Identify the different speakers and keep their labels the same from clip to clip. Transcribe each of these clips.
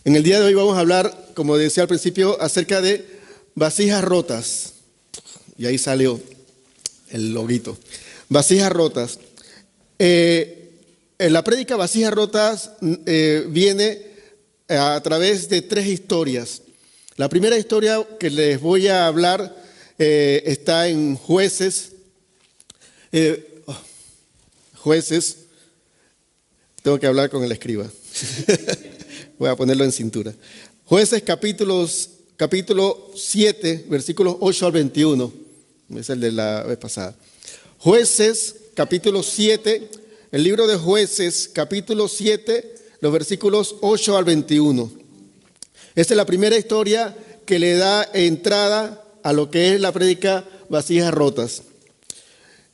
Speaker 1: En el día de hoy vamos a hablar, como decía al principio, acerca de vasijas rotas. Y ahí salió el loguito. Vasijas rotas. En la prédica Vasijas rotas viene a través de tres historias. La primera historia que les voy a hablar está en Jueces. Jueces. Tengo que hablar con el escriba. Voy a ponerlo en cintura. Jueces capítulo 7, versículos 8 al 21. Es el de la vez pasada. Jueces capítulo 7, el libro de Jueces capítulo 7, los versículos 8 al 21. Esta es la primera historia que le da entrada a lo que es la prédica Vasijas rotas.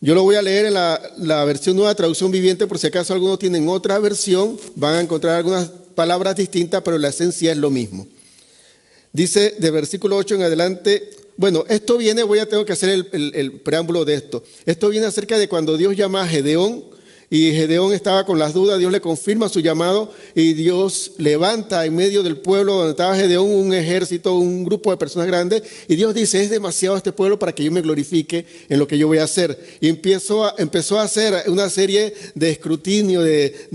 Speaker 1: Yo lo voy a leer en la versión Nueva Traducción Viviente, por si acaso algunos tienen otra versión, van a encontrar algunas palabras distintas, pero la esencia es lo mismo. Dice de versículo 8 en adelante, bueno, esto viene, tengo que hacer el preámbulo de esto. Esto viene acerca de cuando Dios llama a Gedeón, y Gedeón estaba con las dudas, Dios le confirma su llamado, y Dios levanta en medio del pueblo donde estaba Gedeón un ejército, un grupo de personas grandes, y Dios dice, es demasiado este pueblo para que yo me glorifique en lo que yo voy a hacer. Y empezó a hacer una serie de escrutinio, de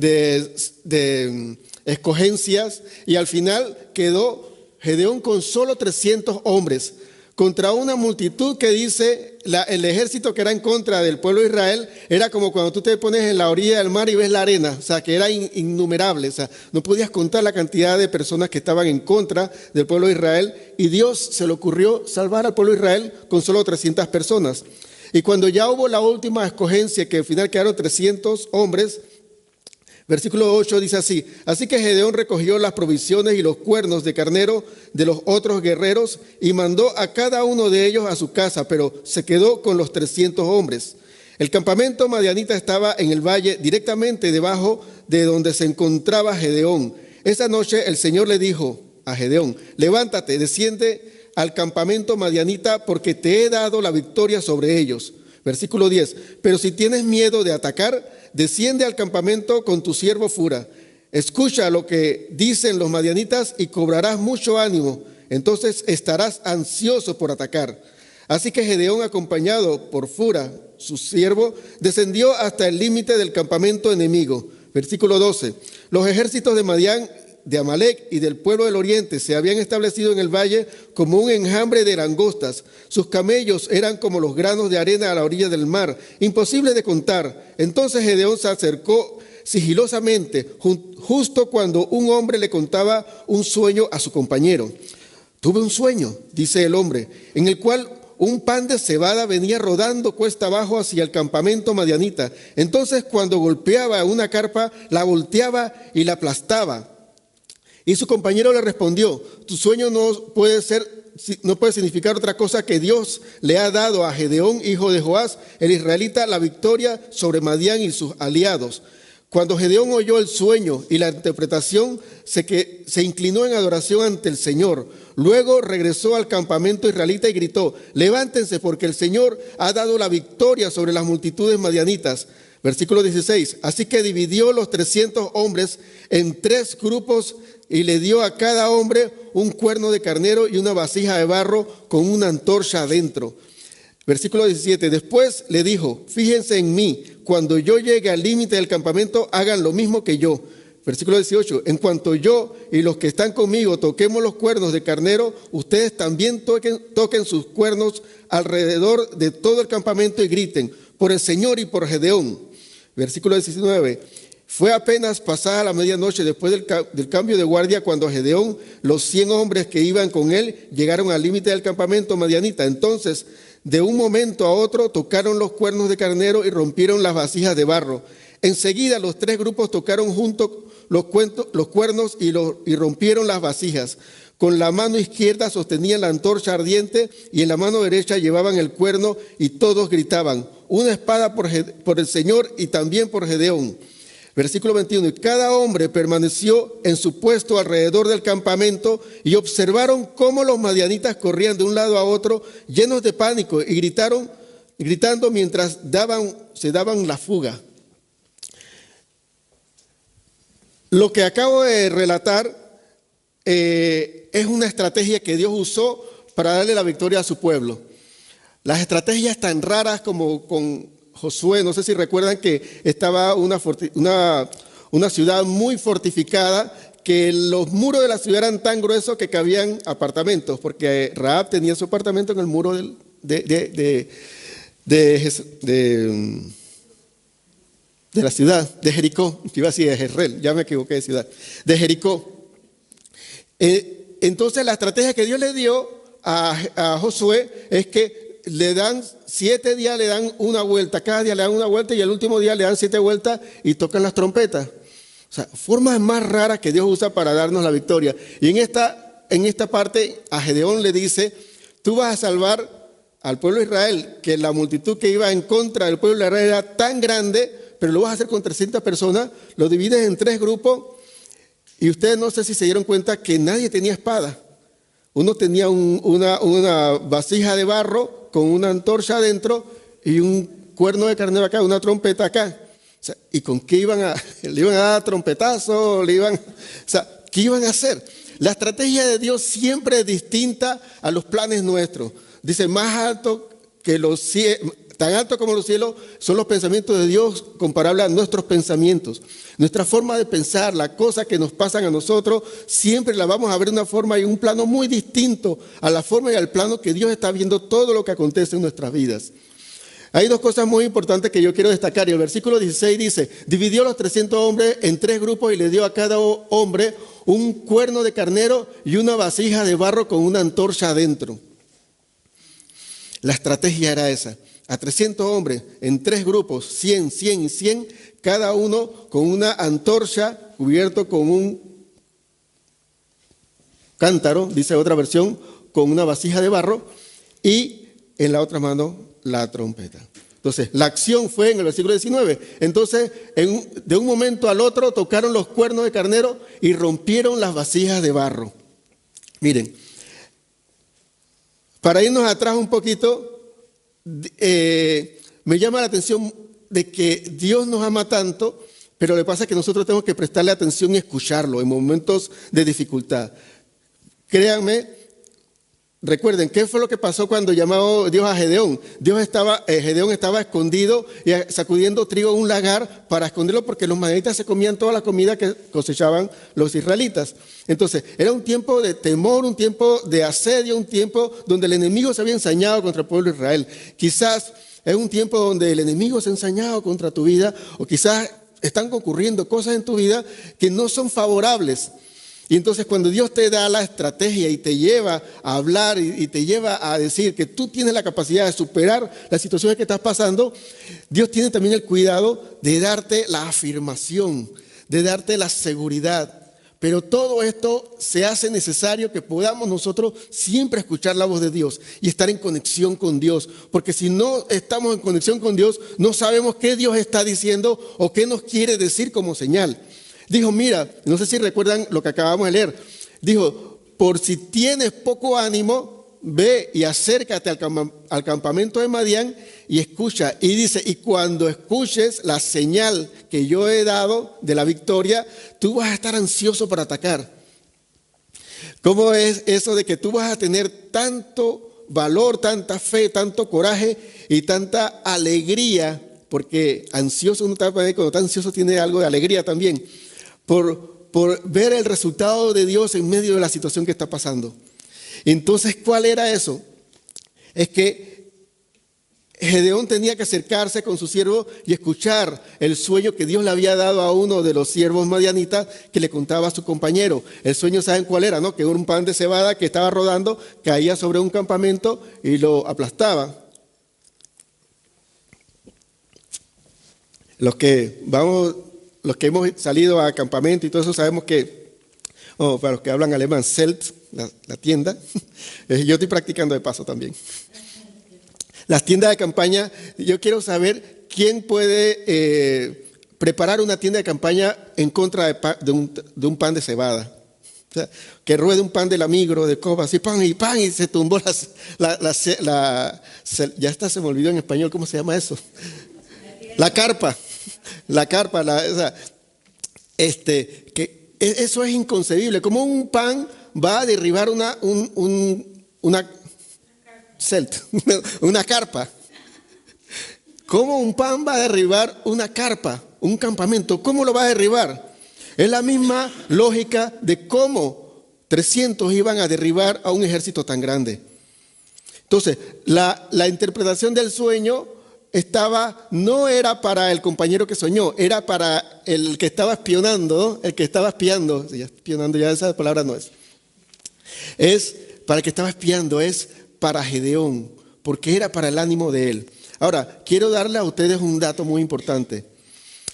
Speaker 1: escogencias, y al final quedó Gedeón con solo 300 hombres, contra una multitud que dice, el ejército que era en contra del pueblo de Israel, era como cuando tú te pones en la orilla del mar y ves la arena, o sea, que era innumerable, o sea, no podías contar la cantidad de personas que estaban en contra del pueblo de Israel, y Dios se le ocurrió salvar al pueblo de Israel con solo 300 personas. Y cuando ya hubo la última escogencia, que al final quedaron 300 hombres, versículo 8 dice así, así que Gedeón recogió las provisiones y los cuernos de carnero de los otros guerreros y mandó a cada uno de ellos a su casa, pero se quedó con los 300 hombres. El campamento madianita estaba en el valle directamente debajo de donde se encontraba Gedeón. Esa noche el Señor le dijo a Gedeón, levántate, desciende al campamento madianita porque te he dado la victoria sobre ellos. Versículo 10, pero si tienes miedo de atacar, desciende al campamento con tu siervo Fura. Escucha lo que dicen los madianitas y cobrarás mucho ánimo. Entonces estarás ansioso por atacar. Así que Gedeón, acompañado por Fura, su siervo, descendió hasta el límite del campamento enemigo. Versículo 12. Los ejércitos de Madián, de Amalec y del pueblo del oriente se habían establecido en el valle como un enjambre de langostas. Sus camellos eran como los granos de arena a la orilla del mar, imposible de contar. Entonces Gedeón se acercó sigilosamente, justo cuando un hombre le contaba un sueño a su compañero. Tuve un sueño, dice el hombre, en el cual un pan de cebada venía rodando cuesta abajo hacia el campamento madianita. Entonces cuando golpeaba una carpa, la volteaba y la aplastaba. Y su compañero le respondió, tu sueño no puede significar otra cosa que Dios le ha dado a Gedeón, hijo de Joás, el israelita, la victoria sobre Madián y sus aliados. Cuando Gedeón oyó el sueño y la interpretación, se inclinó en adoración ante el Señor. Luego regresó al campamento israelita y gritó, levántense porque el Señor ha dado la victoria sobre las multitudes madianitas. Versículo 16, así que dividió los 300 hombres en 3 grupos y le dio a cada hombre un cuerno de carnero y una vasija de barro con una antorcha adentro. Versículo 17, después le dijo, fíjense en mí, cuando yo llegue al límite del campamento, hagan lo mismo que yo. Versículo 18, en cuanto yo y los que están conmigo toquemos los cuernos de carnero, ustedes también toquen sus cuernos alrededor de todo el campamento y griten, por el Señor y por Gedeón. Versículo 19, fue apenas pasada la medianoche después del cambio de guardia cuando Gedeón, los 100 hombres que iban con él, llegaron al límite del campamento madianita. Entonces, de un momento a otro, tocaron los cuernos de carnero y rompieron las vasijas de barro. Enseguida los 3 grupos tocaron juntos los cuernos y rompieron las vasijas. Con la mano izquierda sostenían la antorcha ardiente y en la mano derecha llevaban el cuerno y todos gritaban, una espada por el Señor y también por Gedeón. Versículo 21, y cada hombre permaneció en su puesto alrededor del campamento y observaron cómo los madianitas corrían de un lado a otro llenos de pánico y gritando mientras se daban la fuga. Lo que acabo de relatar es una estrategia que Dios usó para darle la victoria a su pueblo. Las estrategias tan raras como con Josué, no sé si recuerdan que estaba una ciudad muy fortificada, que los muros de la ciudad eran tan gruesos que cabían apartamentos, porque Rahab tenía su apartamento en el muro de la ciudad, de Jericó, que iba a decir de Jezreel, ya me equivoqué de ciudad, de Jericó. Entonces la estrategia que Dios le dio a Josué es que le dan 7 días, le dan una vuelta, cada día le dan una vuelta y el último día le dan 7 vueltas y tocan las trompetas. O sea, formas más raras que Dios usa para darnos la victoria. Y en esta parte a Gedeón le dice, tú vas a salvar al pueblo de Israel, que la multitud que iba en contra del pueblo de Israel era tan grande, pero lo vas a hacer con 300 personas, lo divides en 3 grupos y ustedes no sé si se dieron cuenta que nadie tenía espada. Uno tenía una vasija de barro con una antorcha adentro y un cuerno de carnero acá, una trompeta acá. O sea, ¿y con qué le iban a dar trompetazo? ¿Qué iban a hacer? La estrategia de Dios siempre es distinta a los planes nuestros. Dice, más alto que los cielos, tan alto como los cielos son los pensamientos de Dios comparables a nuestros pensamientos. Nuestra forma de pensar, las cosas que nos pasan a nosotros, siempre la vamos a ver de una forma y un plano muy distinto a la forma y al plano que Dios está viendo todo lo que acontece en nuestras vidas. Hay 2 cosas muy importantes que yo quiero destacar. Y el versículo 16 dice, dividió a los 300 hombres en 3 grupos y le dio a cada hombre un cuerno de carnero y una vasija de barro con una antorcha adentro. La estrategia era esa. A 300 hombres en 3 grupos, 100, 100 y 100, cada uno con una antorcha cubierto con un cántaro, dice otra versión, con una vasija de barro y en la otra mano la trompeta. Entonces, la acción fue en el versículo 19. Entonces, de un momento al otro tocaron los cuernos de carnero y rompieron las vasijas de barro. Miren, para irnos atrás un poquito, me llama la atención de que Dios nos ama tanto, pero lo que pasa es que nosotros tenemos que prestarle atención y escucharlo en momentos de dificultad. Créanme, recuerden, ¿qué fue lo que pasó cuando llamó Dios a Gedeón? Gedeón estaba escondido y sacudiendo trigo en un lagar para esconderlo porque los madianitas se comían toda la comida que cosechaban los israelitas. Entonces, era un tiempo de temor, un tiempo de asedio, un tiempo donde el enemigo se había ensañado contra el pueblo de Israel. Quizás es un tiempo donde el enemigo se ha ensañado contra tu vida o quizás están ocurriendo cosas en tu vida que no son favorables. Y entonces cuando Dios te da la estrategia y te lleva a hablar y te lleva a decir que tú tienes la capacidad de superar las situaciones que estás pasando, Dios tiene también el cuidado de darte la afirmación, de darte la seguridad. Pero todo esto se hace necesario que podamos nosotros siempre escuchar la voz de Dios y estar en conexión con Dios. Porque si no estamos en conexión con Dios, no sabemos qué Dios está diciendo o qué nos quiere decir como señal. Dijo, mira, no sé si recuerdan lo que acabamos de leer. Dijo, por si tienes poco ánimo, ve y acércate al campamento de Madián y escucha. Y dice, y cuando escuches la señal que yo he dado de la victoria, tú vas a estar ansioso para atacar. ¿Cómo es eso de que tú vas a tener tanto valor, tanta fe, tanto coraje y tanta alegría? Porque ansioso, uno cuando está ansioso tiene algo de alegría también. Por ver el resultado de Dios en medio de la situación que está pasando. Entonces, ¿cuál era eso? Es que Gedeón tenía que acercarse con su siervo y escuchar el sueño que Dios le había dado a uno de los siervos madianitas que le contaba a su compañero. El sueño, ¿saben cuál era? ¿No? Que un pan de cebada que estaba rodando caía sobre un campamento y lo aplastaba. Los que hemos salido a campamento y todo eso sabemos que, para los que hablan alemán, Zelt, la tienda, yo estoy practicando de paso también. Las tiendas de campaña, yo quiero saber quién puede preparar una tienda de campaña en contra de un pan de cebada. O sea, que ruede un pan del Migros, de Coba, así pan, y se tumbó ya está, se me olvidó en español, ¿cómo se llama eso? La carpa, Eso es inconcebible. ¿Cómo un pan va a derribar una una carpa? ¿Cómo un pan va a derribar una carpa, un campamento? ¿Cómo lo va a derribar? Es la misma lógica de cómo 300 iban a derribar a un ejército tan grande. Entonces, la interpretación del sueño no era para el compañero que soñó, era para el que estaba espionando, ¿no? El que estaba espiando. Sí, espionando, ya esa palabra no es. Es para el que estaba espiando, es para Gedeón, porque era para el ánimo de él. Ahora, quiero darle a ustedes un dato muy importante.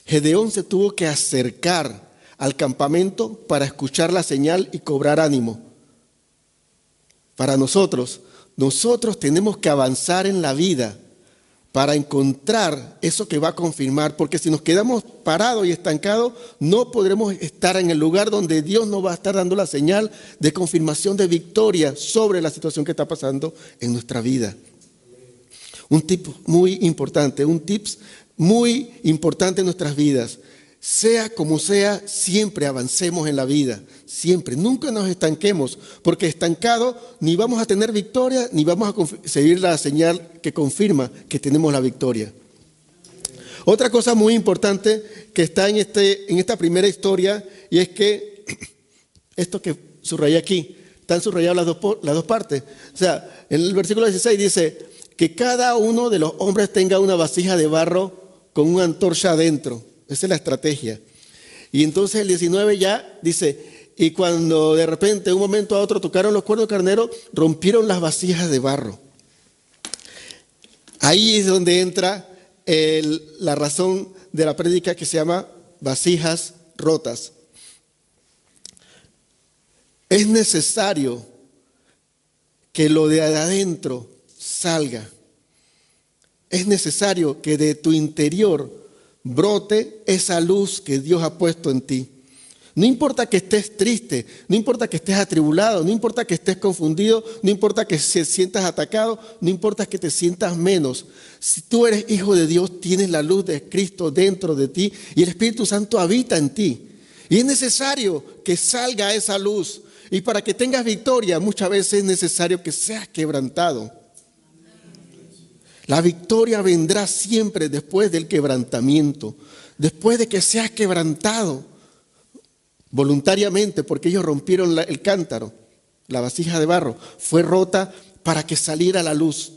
Speaker 1: Gedeón se tuvo que acercar al campamento para escuchar la señal y cobrar ánimo. Para nosotros tenemos que avanzar en la vida para encontrar eso que va a confirmar, porque si nos quedamos parados y estancados, no podremos estar en el lugar donde Dios nos va a estar dando la señal de confirmación de victoria sobre la situación que está pasando en nuestra vida. Un tips muy importante en nuestras vidas. Sea como sea, siempre avancemos en la vida, siempre, nunca nos estanquemos, porque estancado ni vamos a tener victoria, ni vamos a seguir la señal que confirma que tenemos la victoria. Otra cosa muy importante que está en esta primera historia, y es que esto que subrayé aquí, están subrayadas las dos partes. O sea, en el versículo 16 dice que cada uno de los hombres tenga una vasija de barro con una antorcha adentro. Esa es la estrategia. Y entonces el 19 ya dice, y cuando de repente, de un momento a otro, tocaron los cuernos de carnero, rompieron las vasijas de barro. Ahí es donde entra la razón de la prédica que se llama vasijas rotas. Es necesario que lo de adentro salga. Es necesario que de tu interior brote esa luz que Dios ha puesto en ti. No importa que estés triste, no importa que estés atribulado, no importa que estés confundido, no importa que se sientas atacado, no importa que te sientas menos. Si tú eres hijo de Dios, tienes la luz de Cristo dentro de ti y el Espíritu Santo habita en ti. Y es necesario que salga esa luz. Y para que tengas victoria, muchas veces es necesario que seas quebrantado. La victoria vendrá siempre después del quebrantamiento, después de que seas quebrantado voluntariamente, porque ellos rompieron el cántaro, la vasija de barro, fue rota para que saliera la luz.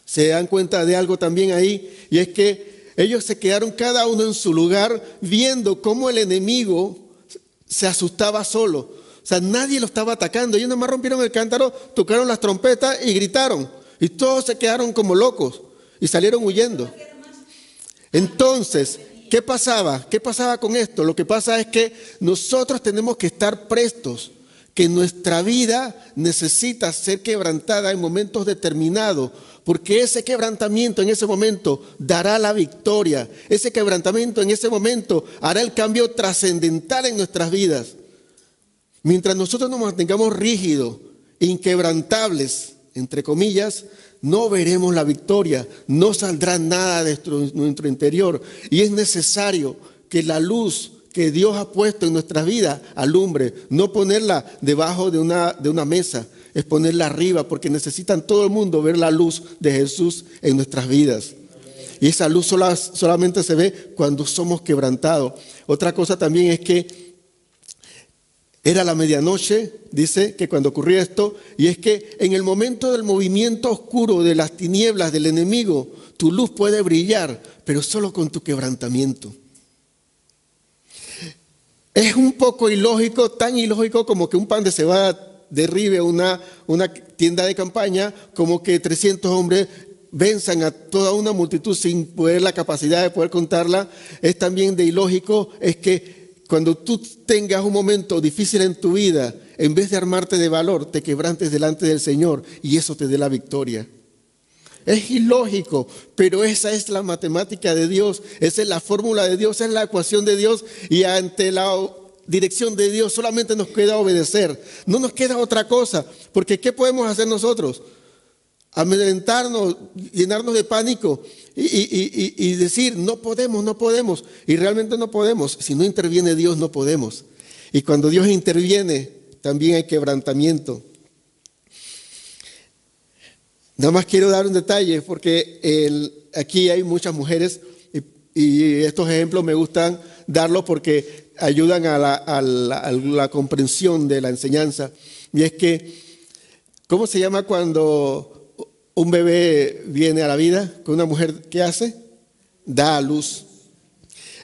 Speaker 1: Se dan cuenta de algo también ahí, y es que ellos se quedaron cada uno en su lugar viendo cómo el enemigo se asustaba solo. O sea, nadie lo estaba atacando. Ellos nomás rompieron el cántaro, tocaron las trompetas y gritaron. Y todos se quedaron como locos y salieron huyendo. Entonces, ¿qué pasaba? ¿Qué pasaba con esto? Lo que pasa es que nosotros tenemos que estar prestos, que nuestra vida necesita ser quebrantada en momentos determinados, porque ese quebrantamiento en ese momento dará la victoria. Ese quebrantamiento en ese momento hará el cambio trascendental en nuestras vidas. Mientras nosotros nos mantengamos rígidos, inquebrantables, entre comillas, no veremos la victoria, no saldrá nada de nuestro interior. Y es necesario que la luz que Dios ha puesto en nuestras vidas alumbre, no ponerla debajo de una mesa, es ponerla arriba, porque necesitan todo el mundo ver la luz de Jesús en nuestras vidas. Y esa luz solamente se ve cuando somos quebrantados. Otra cosa también es que era la medianoche, dice que cuando ocurría esto, y es que en el momento del movimiento oscuro de las tinieblas del enemigo, tu luz puede brillar, pero solo con tu quebrantamiento. Es un poco ilógico, tan ilógico como que un pan de cebada derribe una tienda de campaña, como que 300 hombres venzan a toda una multitud sin poder la capacidad de poder contarla. Es también de ilógico, es que cuando tú tengas un momento difícil en tu vida, en vez de armarte de valor, te quebrantes delante del Señor y eso te dé la victoria. Es ilógico, pero esa es la matemática de Dios, esa es la fórmula de Dios, esa es la ecuación de Dios, y ante la dirección de Dios solamente nos queda obedecer. No nos queda otra cosa, porque ¿qué podemos hacer nosotros? Amedrentarnos, llenarnos de pánico y decir no podemos, y realmente no podemos. Si no interviene Dios no podemos. Y cuando Dios interviene, también hay quebrantamiento. Nada más quiero dar un detalle porque aquí hay muchas mujeres y estos ejemplos me gustan darlos porque ayudan a la comprensión de la enseñanza. Y es que, ¿cómo se llama cuando un bebé viene a la vida? ¿Con una mujer qué hace? Da a luz.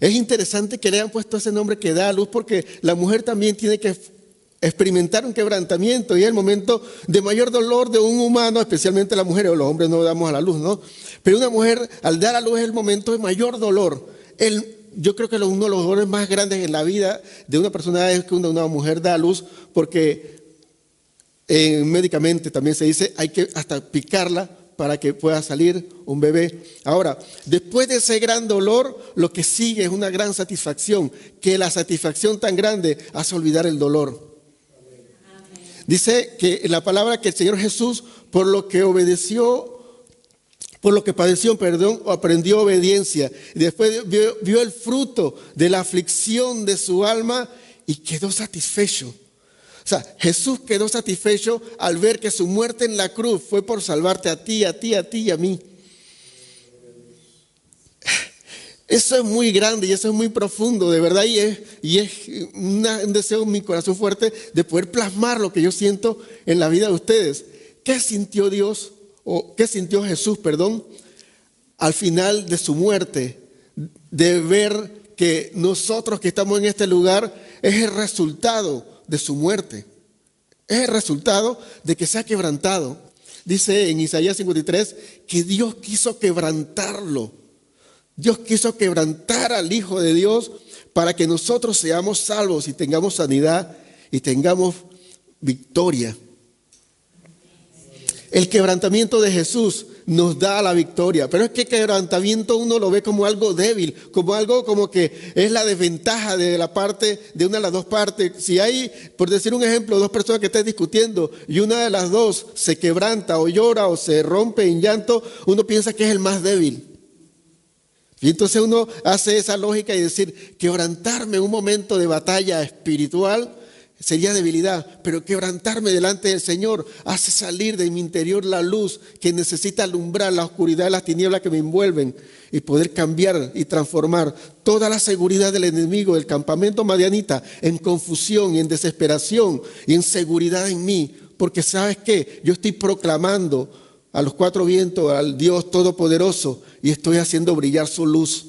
Speaker 1: Es interesante que le hayan puesto ese nombre que da a luz porque la mujer también tiene que experimentar un quebrantamiento y es el momento de mayor dolor de un humano, especialmente la mujer, o los hombres no damos a la luz, ¿no? Pero una mujer al dar a luz es el momento de mayor dolor. Yo creo que uno de los dolores más grandes en la vida de una persona es que una mujer da a luz porque médicamente también se dice hay que hasta picarla para que pueda salir un bebé. Ahora, después de ese gran dolor, lo que sigue es una gran satisfacción, que la satisfacción tan grande hace olvidar el dolor. Dice que la palabra que el Señor Jesús, por lo que padeció, aprendió obediencia. Y después vio el fruto de la aflicción de su alma y quedó satisfecho. O sea, Jesús quedó satisfecho al ver que su muerte en la cruz fue por salvarte a ti y a mí. Eso es muy grande y eso es muy profundo, de verdad, y es un deseo en mi corazón fuerte de poder plasmar lo que yo siento en la vida de ustedes. ¿Qué sintió Dios, o qué sintió Jesús, al final de su muerte? De ver que nosotros que estamos en este lugar es el resultado de su muerte. Es el resultado de que se ha quebrantado. Dice en Isaías 53 que Dios quiso quebrantarlo. Dios quiso quebrantar al Hijo de Dios para que nosotros seamos salvos y tengamos sanidad y tengamos victoria. El quebrantamiento de Jesús nos da la victoria, pero es que quebrantamiento uno lo ve como algo débil, como algo como que es la desventaja de la parte, de una de las dos partes. Si hay, por decir un ejemplo, dos personas que estén discutiendo y una de las dos se quebranta o llora o se rompe en llanto, uno piensa que es el más débil. Y entonces uno hace esa lógica y decir, quebrantarme en un momento de batalla espiritual sería debilidad, pero quebrantarme delante del Señor hace salir de mi interior la luz que necesita alumbrar la oscuridad de las tinieblas que me envuelven y poder cambiar y transformar toda la seguridad del enemigo del campamento madianita en confusión y en desesperación y en seguridad en mí, porque ¿sabes qué? Yo estoy proclamando a los cuatro vientos, al Dios Todopoderoso, y estoy haciendo brillar su luz.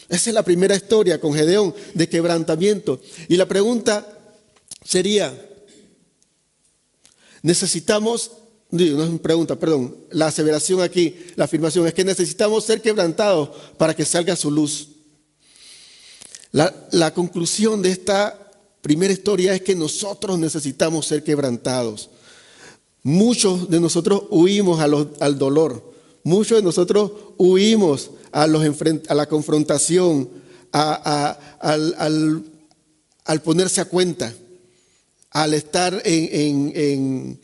Speaker 1: Esa es la primera historia con Gedeón de quebrantamiento. Y la pregunta sería, la aseveración aquí, la afirmación es que necesitamos ser quebrantados para que salga su luz. La conclusión de esta primera historia es que nosotros necesitamos ser quebrantados. Muchos de nosotros huimos al dolor, muchos de nosotros huimos a la confrontación, al ponerse a cuenta, al estar en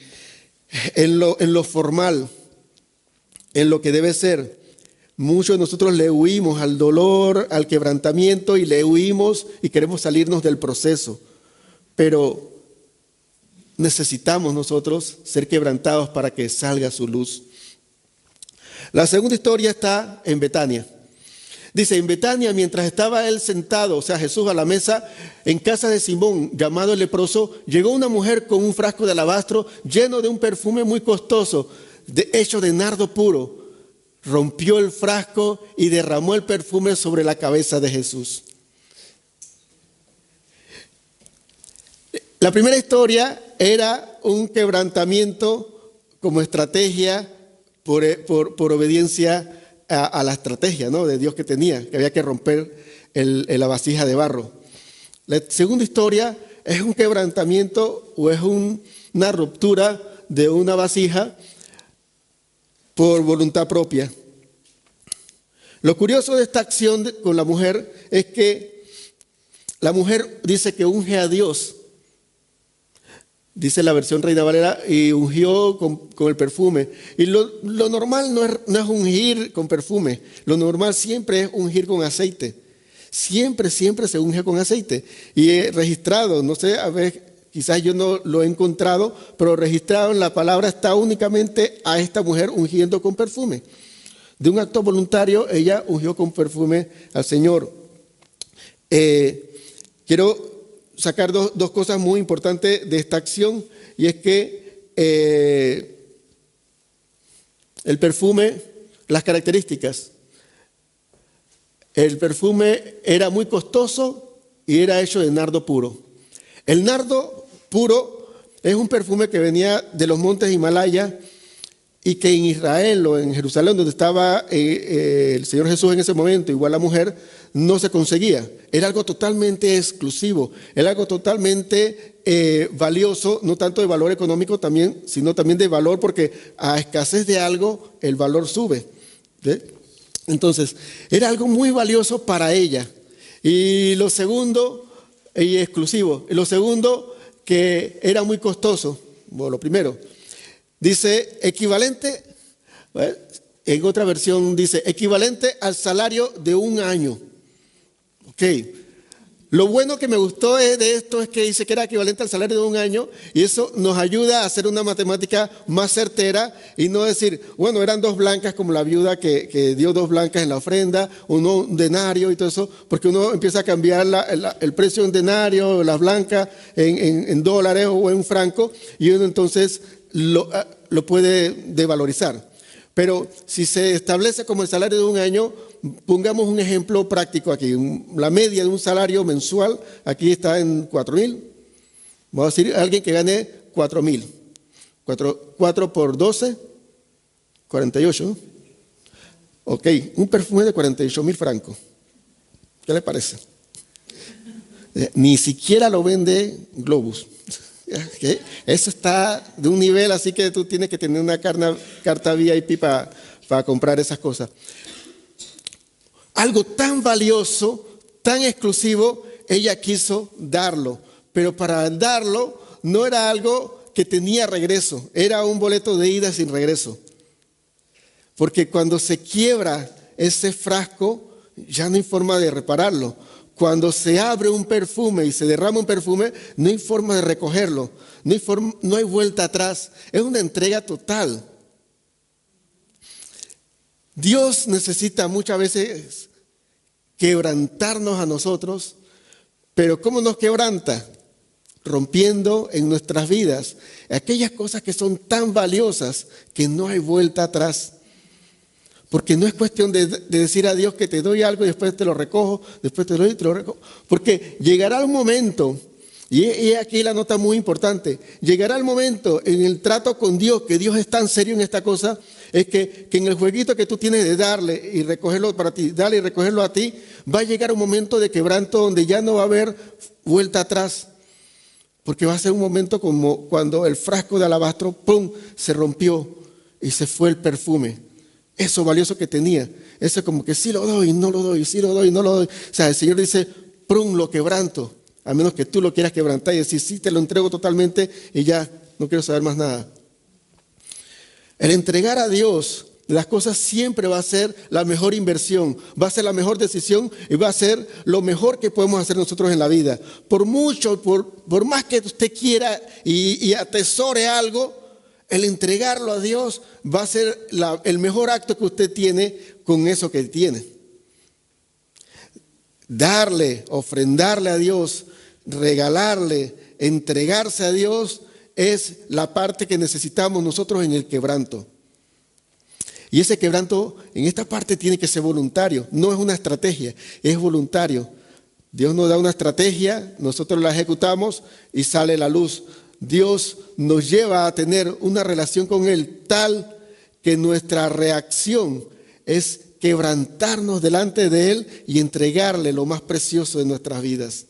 Speaker 1: lo formal, en lo que debe ser. Muchos de nosotros le huimos al dolor, al quebrantamiento y le huimos y queremos salirnos del proceso. Pero necesitamos nosotros ser quebrantados para que salga su luz. La segunda historia está en Betania. Dice, en Betania, mientras estaba él sentado, o sea, Jesús a la mesa, en casa de Simón, llamado el leproso, llegó una mujer con un frasco de alabastro lleno de un perfume muy costoso, hecho de nardo puro. Rompió el frasco y derramó el perfume sobre la cabeza de Jesús. La primera historia era un quebrantamiento como estrategia por obediencia a la estrategia, ¿no?, de Dios que tenía, que había que romper la vasija de barro. La segunda historia es un quebrantamiento o es una ruptura de una vasija por voluntad propia. Lo curioso de esta acción con la mujer es que la mujer dice que unge a Dios. Dice la versión Reina Valera, y ungió con el perfume. Y lo normal no es ungir con perfume. Lo normal siempre es ungir con aceite. Siempre, siempre se unge con aceite. Y he registrado, no sé, a ver, quizás yo no lo he encontrado, pero registrado en la palabra está únicamente a esta mujer ungiendo con perfume. De un acto voluntario, ella ungió con perfume al Señor. Quiero sacar dos cosas muy importantes de esta acción, y es que el perfume, las características. El perfume era muy costoso y era hecho de nardo puro. El nardo puro es un perfume que venía de los montes Himalaya y que en Israel o en Jerusalén, donde estaba el Señor Jesús en ese momento, igual la mujer, no se conseguía. Era algo totalmente exclusivo, era algo totalmente valioso, no tanto de valor económico también, sino también de valor, porque a escasez de algo el valor sube. ¿Sí? Entonces, era algo muy valioso para ella. Y lo segundo, y exclusivo, y lo segundo, que era muy costoso. Bueno, lo primero, dice equivalente, en otra versión dice equivalente al salario de un año. Ok. Lo bueno que me gustó de esto es que dice que era equivalente al salario de un año, y eso nos ayuda a hacer una matemática más certera y no decir, bueno, eran 2 blancas como la viuda que dio 2 blancas en la ofrenda, un denario y todo eso, porque uno empieza a cambiar el precio en denario, las blancas en dólares o en franco, y uno entonces lo puede devalorizar. Pero si se establece como el salario de un año, pongamos un ejemplo práctico aquí. La media de un salario mensual aquí está en 4,000. Vamos a decir alguien que gane 4,000. 4 por 12, 48. Ok, un perfume de 48,000 francos. ¿Qué le parece? Ni siquiera lo vende Globus. Eso está de un nivel así que tú tienes que tener una carta VIP para comprar esas cosas. Algo tan valioso, tan exclusivo, ella quiso darlo. Pero para darlo no era algo que tenía regreso, era un boleto de ida sin regreso. Porque cuando se quiebra ese frasco, ya no hay forma de repararlo. Cuando se abre un perfume y se derrama un perfume, no hay forma de recogerlo, no hay vuelta atrás, es una entrega total. Dios necesita muchas veces quebrantarnos a nosotros, pero ¿cómo nos quebranta? Rompiendo en nuestras vidas aquellas cosas que son tan valiosas que no hay vuelta atrás. Porque no es cuestión de decir a Dios que te doy algo y después te lo recojo, después te lo doy y te lo recojo. Porque llegará un momento, y aquí la nota muy importante, llegará el momento en el trato con Dios, que Dios es tan serio en esta cosa, es que en el jueguito que tú tienes de darle y recogerlo para ti, darle y recogerlo a ti, va a llegar un momento de quebranto donde ya no va a haber vuelta atrás. Porque va a ser un momento como cuando el frasco de alabastro, ¡pum!, se rompió y se fue el perfume. Eso valioso que tenía, eso como que sí lo doy, no lo doy, sí lo doy, no lo doy. O sea, el Señor dice, prum, lo quebranto, a menos que tú lo quieras quebrantar y decir, sí, te lo entrego totalmente y ya, no quiero saber más nada. El entregar a Dios las cosas siempre va a ser la mejor inversión, va a ser la mejor decisión y va a ser lo mejor que podemos hacer nosotros en la vida. Por mucho, por más que usted quiera y atesore algo, el entregarlo a Dios va a ser el mejor acto que usted tiene con eso que tiene. Darle, ofrendarle a Dios, regalarle, entregarse a Dios es la parte que necesitamos nosotros en el quebranto. Y ese quebranto en esta parte tiene que ser voluntario, no es una estrategia, es voluntario. Dios nos da una estrategia, nosotros la ejecutamos y sale la luz. Dios nos lleva a tener una relación con Él tal que nuestra reacción es quebrantarnos delante de Él y entregarle lo más precioso de nuestras vidas.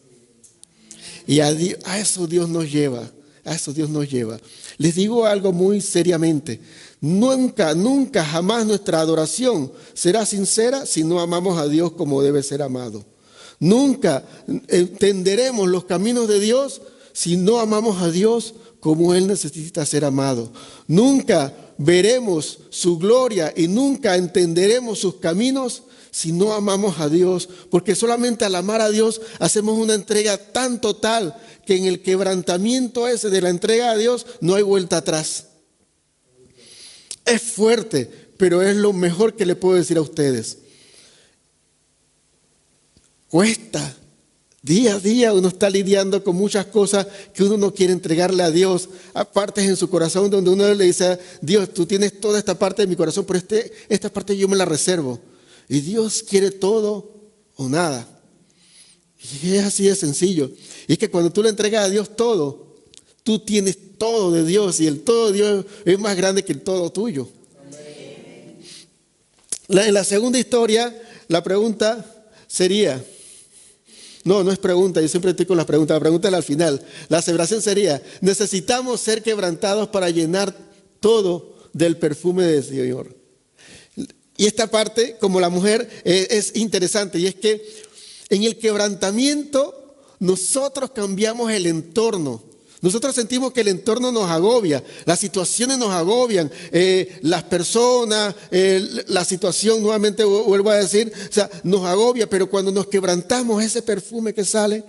Speaker 1: Y a eso Dios nos lleva, a eso Dios nos lleva. Les digo algo muy seriamente, nunca, nunca, jamás nuestra adoración será sincera si no amamos a Dios como debe ser amado. Nunca entenderemos los caminos de Dios si no amamos a Dios como Él necesita ser amado. Nunca veremos su gloria y nunca entenderemos sus caminos si no amamos a Dios, porque solamente al amar a Dios hacemos una entrega tan total que en el quebrantamiento ese de la entrega a Dios no hay vuelta atrás. Es fuerte, pero es lo mejor que le puedo decir a ustedes. Cuesta. Día a día uno está lidiando con muchas cosas que uno no quiere entregarle a Dios. Hay partes en su corazón donde uno le dice, Dios, tú tienes toda esta parte de mi corazón, pero esta parte yo me la reservo. Y Dios quiere todo o nada. Y es así de sencillo. Y es que cuando tú le entregas a Dios todo, tú tienes todo de Dios y el todo de Dios es más grande que el todo tuyo. En la segunda historia, la pregunta sería... No es pregunta, yo siempre estoy con las preguntas, la pregunta es al final. La aseveración sería, necesitamos ser quebrantados para llenar todo del perfume del Señor. Y esta parte, como la mujer, es interesante, y es que en el quebrantamiento nosotros cambiamos el entorno. Nosotros sentimos que el entorno nos agobia, las situaciones nos agobian, las personas, la situación, nuevamente vuelvo a decir, o sea, nos agobia, pero cuando nos quebrantamos, ese perfume que sale,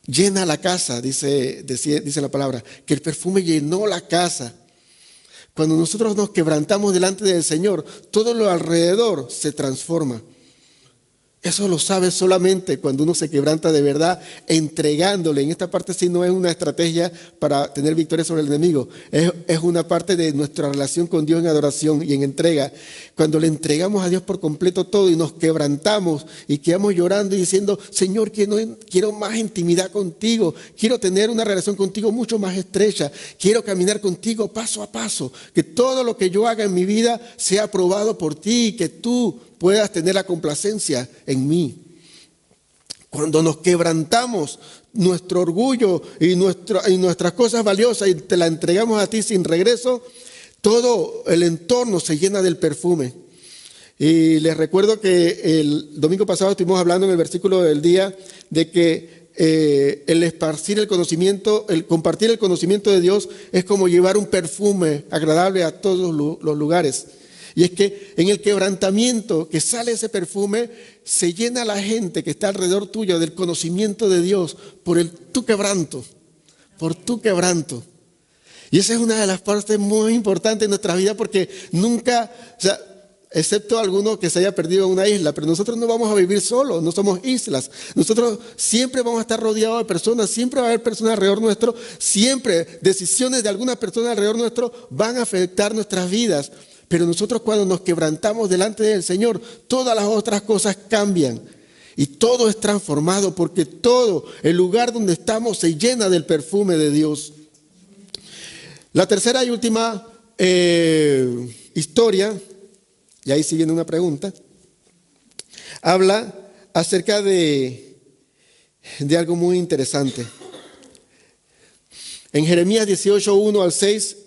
Speaker 1: llena la casa, dice la palabra, que el perfume llenó la casa. Cuando nosotros nos quebrantamos delante del Señor, todo lo alrededor se transforma. Eso lo sabe solamente cuando uno se quebranta de verdad, entregándole. En esta parte sí no es una estrategia para tener victoria sobre el enemigo. Es una parte de nuestra relación con Dios en adoración y en entrega. Cuando le entregamos a Dios por completo todo y nos quebrantamos y quedamos llorando y diciendo, Señor, quiero más intimidad contigo. Quiero tener una relación contigo mucho más estrecha. Quiero caminar contigo paso a paso. Que todo lo que yo haga en mi vida sea aprobado por ti y que tú puedas tener la complacencia en mí. Cuando nos quebrantamos nuestro orgullo y nuestras cosas valiosas y te la entregamos a ti sin regreso, todo el entorno se llena del perfume. Y les recuerdo que el domingo pasado estuvimos hablando en el versículo del día de que el esparcir el conocimiento, el compartir el conocimiento de Dios es como llevar un perfume agradable a todos los lugares. Y es que en el quebrantamiento que sale ese perfume, se llena la gente que está alrededor tuyo del conocimiento de Dios por tu quebranto, por tu quebranto. Y esa es una de las partes muy importantes de nuestra vida porque nunca, o sea, excepto alguno que se haya perdido en una isla, pero nosotros no vamos a vivir solos, no somos islas. Nosotros siempre vamos a estar rodeados de personas, siempre va a haber personas alrededor nuestro, siempre decisiones de algunas personas alrededor nuestro van a afectar nuestras vidas. Pero nosotros cuando nos quebrantamos delante del Señor, todas las otras cosas cambian y todo es transformado porque todo el lugar donde estamos se llena del perfume de Dios. La tercera y última historia, y ahí sigue una pregunta, habla acerca de algo muy interesante. En Jeremías 18, 1 al 6,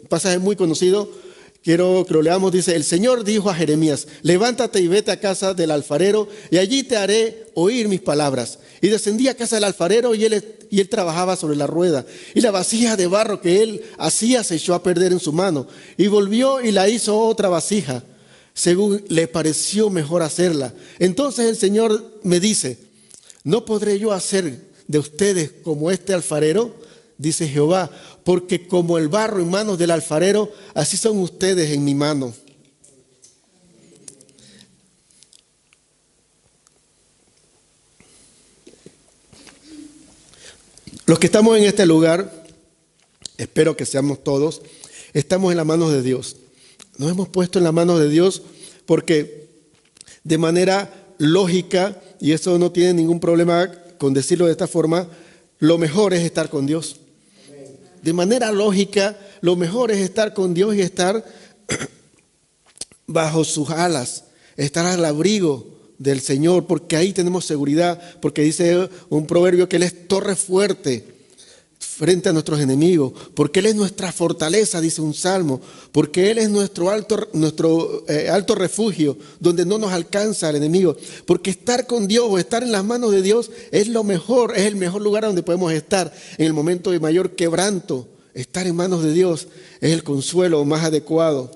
Speaker 1: pasaje muy conocido, quiero que lo leamos, dice, el Señor dijo a Jeremías, levántate y vete a casa del alfarero y allí te haré oír mis palabras. Y descendí a casa del alfarero y él trabajaba sobre la rueda. Y la vasija de barro que él hacía se echó a perder en su mano. Y volvió y la hizo otra vasija, según le pareció mejor hacerla. Entonces el Señor me dice, ¿no podré yo hacer de ustedes como este alfarero? Dice Jehová, porque como el barro en manos del alfarero, así son ustedes en mi mano. Los que estamos en este lugar, espero que seamos todos, estamos en las manos de Dios. Nos hemos puesto en las manos de Dios porque de manera lógica, y eso no tiene ningún problema con decirlo de esta forma, lo mejor es estar con Dios. De manera lógica, lo mejor es estar con Dios y estar bajo sus alas, estar al abrigo del Señor, porque ahí tenemos seguridad, porque dice un proverbio que Él es torre fuerte frente a nuestros enemigos, porque Él es nuestra fortaleza, dice un salmo, porque Él es nuestro alto refugio, donde no nos alcanza el enemigo, porque estar con Dios o estar en las manos de Dios es lo mejor, es el mejor lugar donde podemos estar en el momento de mayor quebranto. Estar en manos de Dios es el consuelo más adecuado.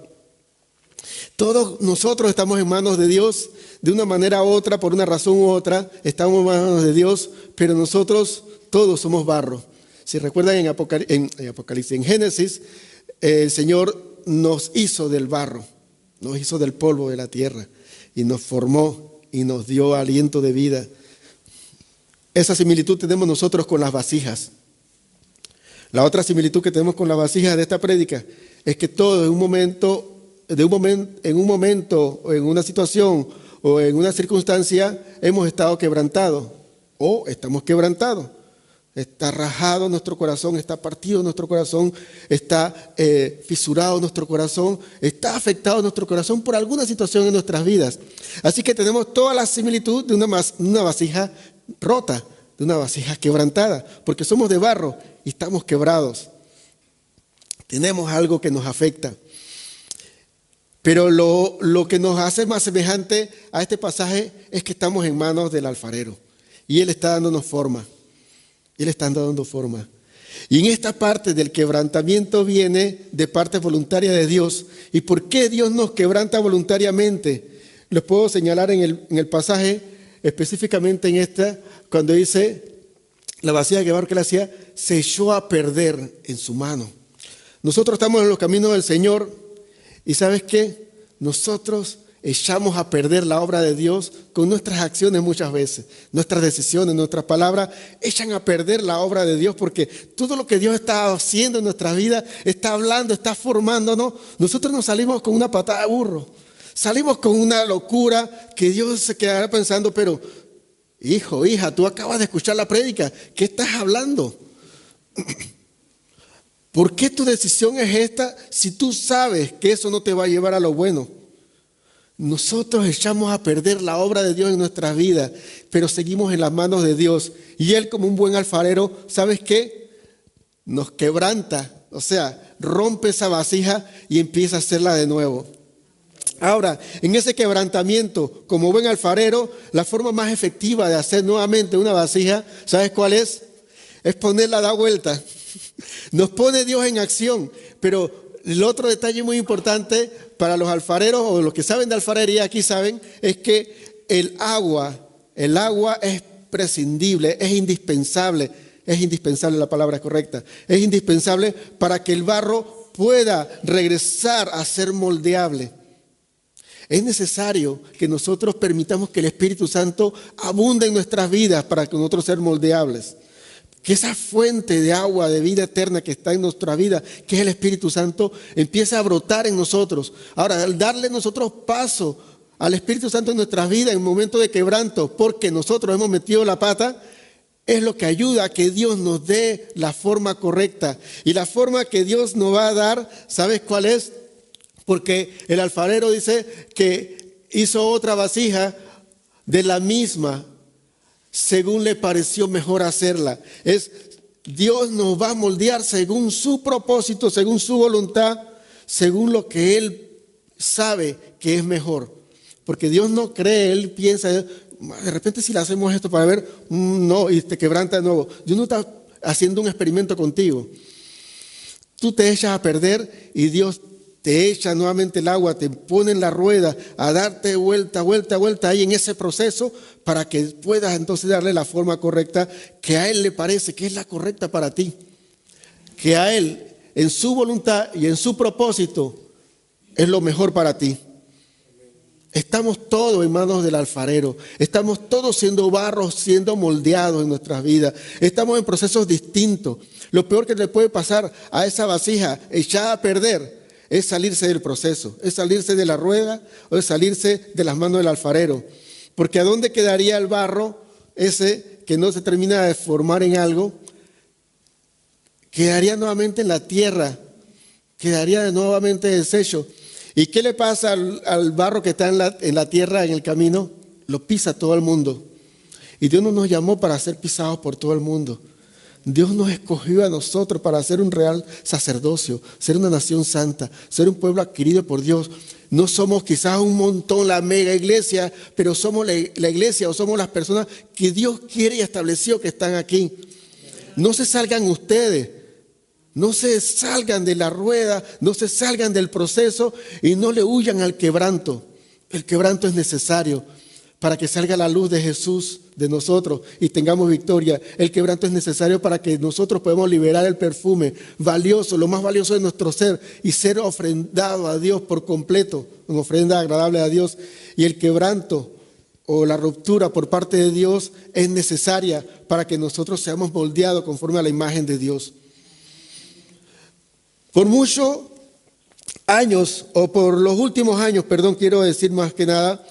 Speaker 1: Todos nosotros estamos en manos de Dios de una manera u otra, por una razón u otra, estamos en manos de Dios, pero nosotros todos somos barro. Si recuerdan en Apocalipsis, en Génesis, el Señor nos hizo del barro, nos hizo del polvo de la tierra y nos formó y nos dio aliento de vida. Esa similitud tenemos nosotros con las vasijas. La otra similitud que tenemos con las vasijas de esta prédica es que todo en un momento o en una situación o en una circunstancia hemos estado quebrantados o estamos quebrantados. Está rajado nuestro corazón, está partido nuestro corazón, está fisurado nuestro corazón, está afectado nuestro corazón por alguna situación en nuestras vidas. Así que tenemos toda la similitud de una vasija rota, de una vasija quebrantada, porque somos de barro y estamos quebrados. Tenemos algo que nos afecta. Pero lo que nos hace más semejante a este pasaje es que estamos en manos del alfarero y Él está dándonos forma. Él está dando forma. Y en esta parte del quebrantamiento viene de parte voluntaria de Dios. ¿Y por qué Dios nos quebranta voluntariamente? Los puedo señalar en el pasaje, específicamente en esta, cuando dice, la vasija de barro que Él hacía, se echó a perder en su mano. Nosotros estamos en los caminos del Señor y ¿sabes qué? Nosotros echamos a perder la obra de Dios con nuestras acciones muchas veces. Nuestras decisiones, nuestras palabras echan a perder la obra de Dios porque todo lo que Dios está haciendo en nuestras vidas, está hablando, está formándonos. Nosotros nos salimos con una patada de burro. Salimos con una locura que Dios se quedará pensando, pero hijo, hija, tú acabas de escuchar la prédica. ¿Qué estás hablando? ¿Por qué tu decisión es esta si tú sabes que eso no te va a llevar a lo bueno? Nosotros echamos a perder la obra de Dios en nuestras vidas, pero seguimos en las manos de Dios. Y Él, como un buen alfarero, ¿sabes qué? Nos quebranta, o sea, rompe esa vasija y empieza a hacerla de nuevo. Ahora, en ese quebrantamiento, como buen alfarero, la forma más efectiva de hacer nuevamente una vasija, ¿sabes cuál es? Es ponerla a dar vuelta. Nos pone Dios en acción, pero el otro detalle muy importante para los alfareros o los que saben de alfarería aquí saben es que el agua es prescindible, es indispensable la palabra correcta, es indispensable para que el barro pueda regresar a ser moldeable. Es necesario que nosotros permitamos que el Espíritu Santo abunde en nuestras vidas para que nosotros seamos moldeables. Que esa fuente de agua de vida eterna que está en nuestra vida, que es el Espíritu Santo, empiece a brotar en nosotros. Ahora, al darle nosotros paso al Espíritu Santo en nuestras vidas en momentos de quebranto, porque nosotros hemos metido la pata, es lo que ayuda a que Dios nos dé la forma correcta. Y la forma que Dios nos va a dar, ¿sabes cuál es? Porque el alfarero dice que hizo otra vasija de la misma, según le pareció mejor hacerla. Dios nos va a moldear según su propósito, según su voluntad, según lo que Él sabe que es mejor. Porque Dios no cree, Él piensa, de repente si le hacemos esto para ver, no, y te quebranta de nuevo. Dios no está haciendo un experimento contigo. Tú te echas a perder y Dios te echa nuevamente el agua, te pone en la rueda a darte vuelta ahí en ese proceso para que puedas entonces darle la forma correcta que a Él le parece que es la correcta para ti. Que a Él, en su voluntad y en su propósito, es lo mejor para ti. Estamos todos en manos del alfarero. Estamos todos siendo barros, siendo moldeados en nuestras vidas. Estamos en procesos distintos. Lo peor que le puede pasar a esa vasija echada a perder es salirse del proceso, es salirse de la rueda o es salirse de las manos del alfarero. Porque ¿a dónde quedaría el barro ese que no se termina de formar en algo? Quedaría nuevamente en la tierra, quedaría nuevamente deshecho. ¿Y qué le pasa al barro que está en la tierra, en el camino? Lo pisa todo el mundo. Y Dios no nos llamó para ser pisados por todo el mundo. Dios nos escogió a nosotros para ser un real sacerdocio, ser una nación santa, ser un pueblo adquirido por Dios. No somos quizás un montón, la mega iglesia, pero somos la iglesia o somos las personas que Dios quiere y estableció que están aquí. No se salgan ustedes. No se salgan de la rueda, no se salgan del proceso y no le huyan al quebranto. El quebranto es necesario para que salga la luz de Jesús de nosotros y tengamos victoria. El quebranto es necesario para que nosotros podamos liberar el perfume valioso, lo más valioso de nuestro ser, y ser ofrendado a Dios por completo, una ofrenda agradable a Dios. Y el quebranto o la ruptura por parte de Dios es necesaria para que nosotros seamos moldeados conforme a la imagen de Dios. Por muchos años, o por los últimos años, quiero decir más que nada,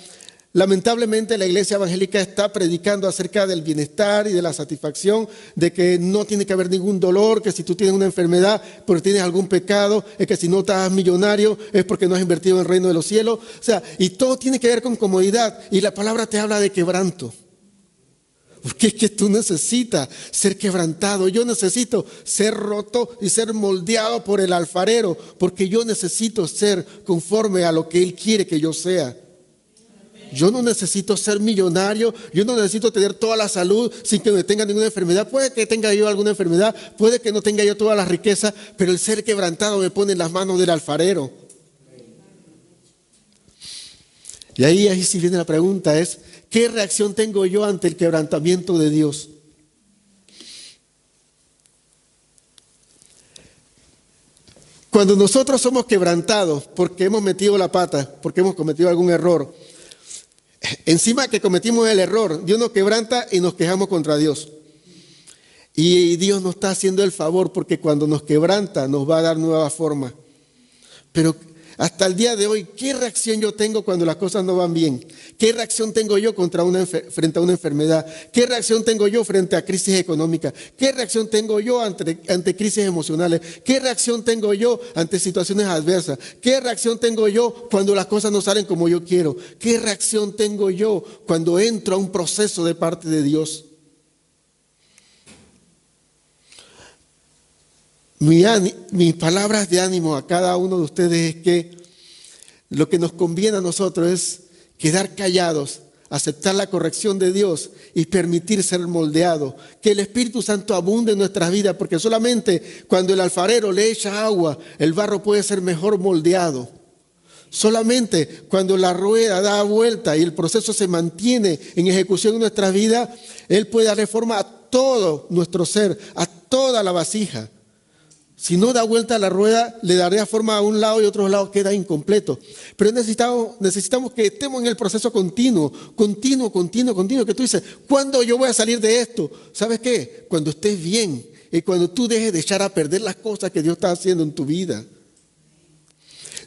Speaker 1: lamentablemente la iglesia evangélica está predicando acerca del bienestar y de la satisfacción, de que no tiene que haber ningún dolor, que si tú tienes una enfermedad porque tienes algún pecado, es que si no estás millonario es porque no has invertido en el reino de los cielos. O sea, y todo tiene que ver con comodidad, y la palabra te habla de quebranto. Porque es que tú necesitas ser quebrantado. Yo necesito ser roto y ser moldeado por el alfarero, porque yo necesito ser conforme a lo que Él quiere que yo sea. Yo no necesito ser millonario, yo no necesito tener toda la salud sin que me tenga ninguna enfermedad. Puede que tenga yo alguna enfermedad, puede que no tenga yo toda la riqueza, pero el ser quebrantado me pone en las manos del alfarero. Y ahí sí viene la pregunta, es ¿qué reacción tengo yo ante el quebrantamiento de Dios? Cuando nosotros somos quebrantados porque hemos metido la pata, porque hemos cometido algún error, encima que cometimos el error, Dios nos quebranta y nos quejamos contra Dios. Y Dios nos está haciendo el favor, porque cuando nos quebranta nos va a dar nueva forma. Pero hasta el día de hoy, ¿qué reacción yo tengo cuando las cosas no van bien? ¿Qué reacción tengo yo frente a una enfermedad? ¿Qué reacción tengo yo frente a crisis económica? ¿Qué reacción tengo yo ante crisis emocionales? ¿Qué reacción tengo yo ante situaciones adversas? ¿Qué reacción tengo yo cuando las cosas no salen como yo quiero? ¿Qué reacción tengo yo cuando entro a un proceso de parte de Dios? Mis palabras de ánimo a cada uno de ustedes es que lo que nos conviene a nosotros es quedar callados, aceptar la corrección de Dios y permitir ser moldeado. Que el Espíritu Santo abunde en nuestras vidas, porque solamente cuando el alfarero le echa agua, el barro puede ser mejor moldeado. Solamente cuando la rueda da vuelta y el proceso se mantiene en ejecución en nuestras vidas, Él puede darle forma a todo nuestro ser, a toda la vasija. Si no da vuelta la rueda, le daría forma a un lado y otro lado queda incompleto. Pero necesitamos que estemos en el proceso continuo, que tú dices, ¿cuándo yo voy a salir de esto? ¿Sabes qué? Cuando estés bien y cuando tú dejes de echar a perder las cosas que Dios está haciendo en tu vida.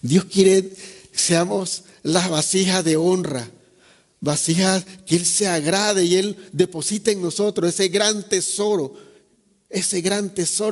Speaker 1: Dios quiere que seamos las vasijas de honra, vasijas que Él se agrade y Él deposita en nosotros ese gran tesoro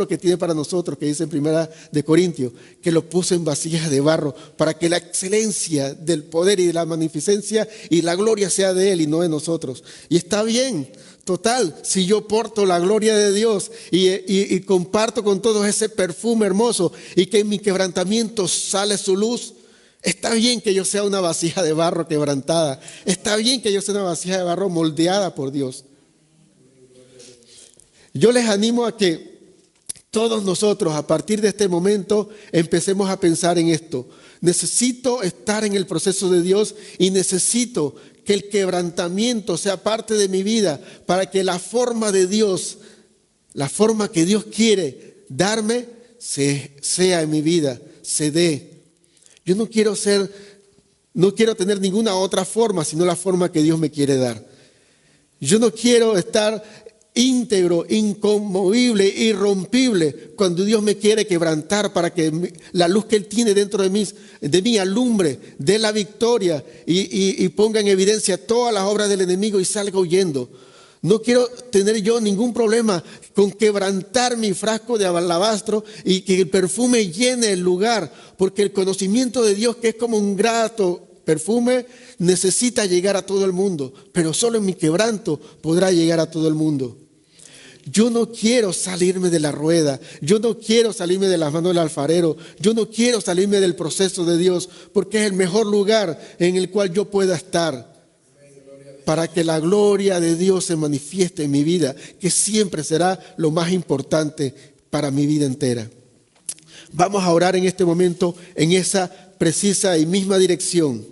Speaker 1: que tiene para nosotros, que dice en 1 Corintios, que lo puso en vasijas de barro, para que la excelencia del poder y de la magnificencia y la gloria sea de Él y no de nosotros. Y está bien, total, si yo porto la gloria de Dios y comparto con todos ese perfume hermoso y que en mi quebrantamiento sale su luz, está bien que yo sea una vasija de barro quebrantada, está bien que yo sea una vasija de barro moldeada por Dios. Yo les animo a que todos nosotros a partir de este momento empecemos a pensar en esto. Necesito estar en el proceso de Dios y necesito que el quebrantamiento sea parte de mi vida para que la forma de Dios, la forma que Dios quiere darme, sea en mi vida, se dé. Yo no quiero tener ninguna otra forma sino la forma que Dios me quiere dar. Yo no quiero estar íntegro, inconmovible, irrompible, cuando Dios me quiere quebrantar para que la luz que Él tiene dentro de mí alumbre, dé la victoria y ponga en evidencia todas las obras del enemigo y salga huyendo. No quiero tener yo ningún problema con quebrantar mi frasco de alabastro y que el perfume llene el lugar, porque el conocimiento de Dios, que es como un grato perfume, necesita llegar a todo el mundo, pero solo en mi quebranto podrá llegar a todo el mundo. Yo no quiero salirme de la rueda, yo no quiero salirme de las manos del alfarero, yo no quiero salirme del proceso de Dios, porque es el mejor lugar en el cual yo pueda estar para que la gloria de Dios se manifieste en mi vida, que siempre será lo más importante para mi vida entera. Vamos a orar en este momento en esa precisa y misma dirección.